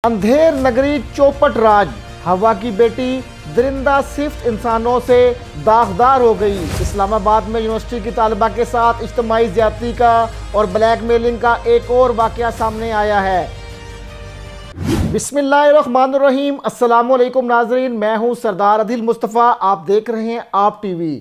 अंधेर नगरी चौपट राज, हवा की बेटी दरिंदा सिर्फ इंसानों से दागदार हो गई। इस्लामाबाद में यूनिवर्सिटी की तालिबा के साथ इज्तिमाई ज्यादती का और ब्लैकमेलिंग का एक और वाकया सामने आया है। बिस्मिल्लाहिर्रहमानिर्रहीम, अस्सलाम वालेकुम नाजरीन, मैं हूं सरदार अदिल मुस्तफ़ा, आप देख रहे हैं आप टीवी।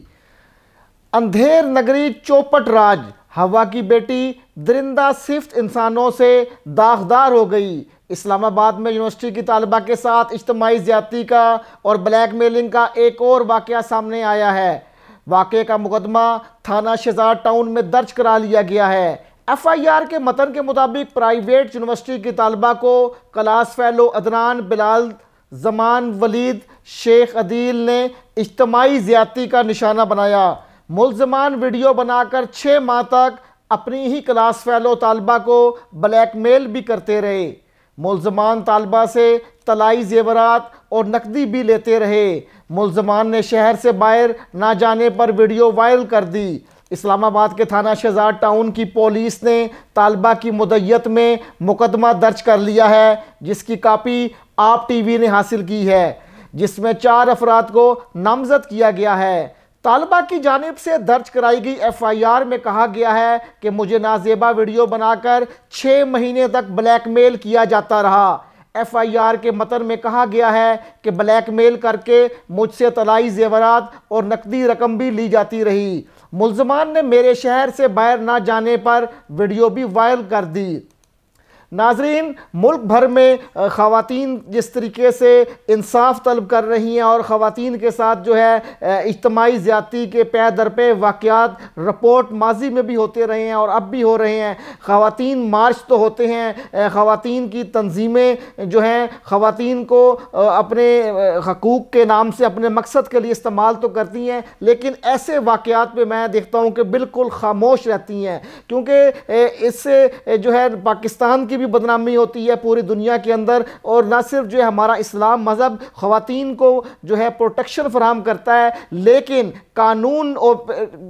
अंधेर नगरी चौपट राज, हवा की बेटी दरिंदा सिर्फ इंसानों से दागदार हो गई। इस्लामाबाद में यूनिवर्सिटी की तालिबा के साथ इज्तिमाई ज्यादती का और ब्लैकमेलिंग का एक और वाकया सामने आया है। वाकये का मुकदमा थाना शहजाद टाउन में दर्ज करा लिया गया है। FIR के मतन के मुताबिक प्राइवेट यूनिवर्सिटी की तालिबा को क्लास फेलो अदनान बिलाल जमान वलीद शेख अदील ने इज्तिमाई ज्यादती का निशाना बनाया। मुल्ज़मान वीडियो बनाकर 6 माह तक अपनी ही क्लास फेलो तालिबा को ब्लैकमेल भी करते रहे। मुल्ज़मान तालिबा से तलाई जेवरात और नकदी भी लेते रहे। मुल्ज़मान ने शहर से बाहर ना जाने पर वीडियो वायरल कर दी। इस्लामाबाद के थाना शहजाद टाउन की पुलिस ने तालिबा की मुद्दत में मुकदमा दर्ज कर लिया है, जिसकी कापी आप टीवी ने हासिल की है, जिसमें 4 अफराद को नामजद किया गया है। तालिबा की जानिब से दर्ज कराई गई FIR में कहा गया है कि मुझे नाजेबा वीडियो बनाकर 6 महीने तक ब्लैकमेल किया जाता रहा। FIR के मतन में कहा गया है कि ब्लैकमेल करके मुझसे तलाई जेवरात और नकदी रकम भी ली जाती रही। मुल्ज़मान ने मेरे शहर से बाहर ना जाने पर वीडियो भी वायरल कर दी। नाजरीन, मुल्क भर में ख़वातीन जिस तरीके से इंसाफ तलब कर रही हैं और ख़वातीन के साथ जो है इज्तिमाई ज़्यादती के पे दर पे वाक़यात रिपोर्ट माजी में भी होते रहे हैं और अब भी हो रहे हैं। ख़वातीन मार्च तो होते हैं, ख़वातीन की तंजीमें जो हैं ख़वातीन को अपने हकूक़ के नाम से अपने मकसद के लिए इस्तेमाल तो करती हैं, लेकिन ऐसे वाक़यात पे मैं देखता हूँ कि बिल्कुल खामोश रहती हैं, क्योंकि इससे जो है पाकिस्तान की भी बदनामी होती है पूरी दुनिया के अंदर। और न सिर्फ जो है हमारा इस्लाम मज़हब ख़वातीन को जो है प्रोटेक्शन फराहम करता है, लेकिन कानून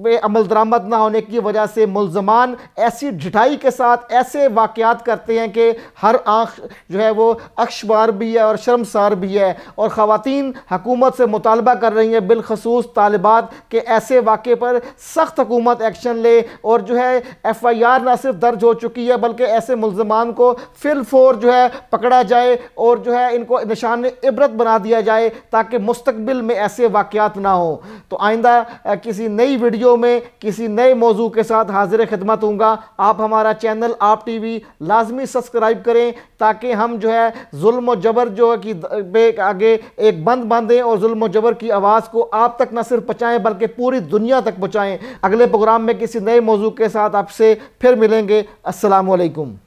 पे अमल दरामद ना होने की वजह से मुल्ज़मान ऐसी ढिठाई के साथ ऐसे वाक़यात करते हैं कि हर आँख जो है वो अक्शबार भी है और शर्मसार भी है। और ख़वातीन हुकूमत से मुतालबा कर रही हैं, बिलखसूस तालिबात, के ऐसे वाक़े पर सख्त हुकूमत एक्शन ले और जो है FIR ना सिर्फ दर्ज हो चुकी है बल्कि ऐसे मुल्ज़मान को फिलफोर जो है पकड़ा जाए और जो है इनको निशान इबरत बना दिया जाए, ताकि मुस्तकबिल में ऐसे वाक़यात ना हो। तो आइंदा किसी नई वीडियो में किसी नए मौजू के साथ हाजिर खिदमत होऊंगा। आप हमारा चैनल आप टीवी लाजमी सब्सक्राइब करें, ताकि हम जो है जुल्म और जबर जो है कि आगे एक बंद बांधें और जुल्म और जबर की आवाज़ को आप तक न सिर्फ पहुँचाएँ बल्कि पूरी दुनिया तक पहुँचाएँ। अगले प्रोग्राम में किसी नए मौजू के साथ आपसे फिर मिलेंगे। अस्सलाम वालेकुम।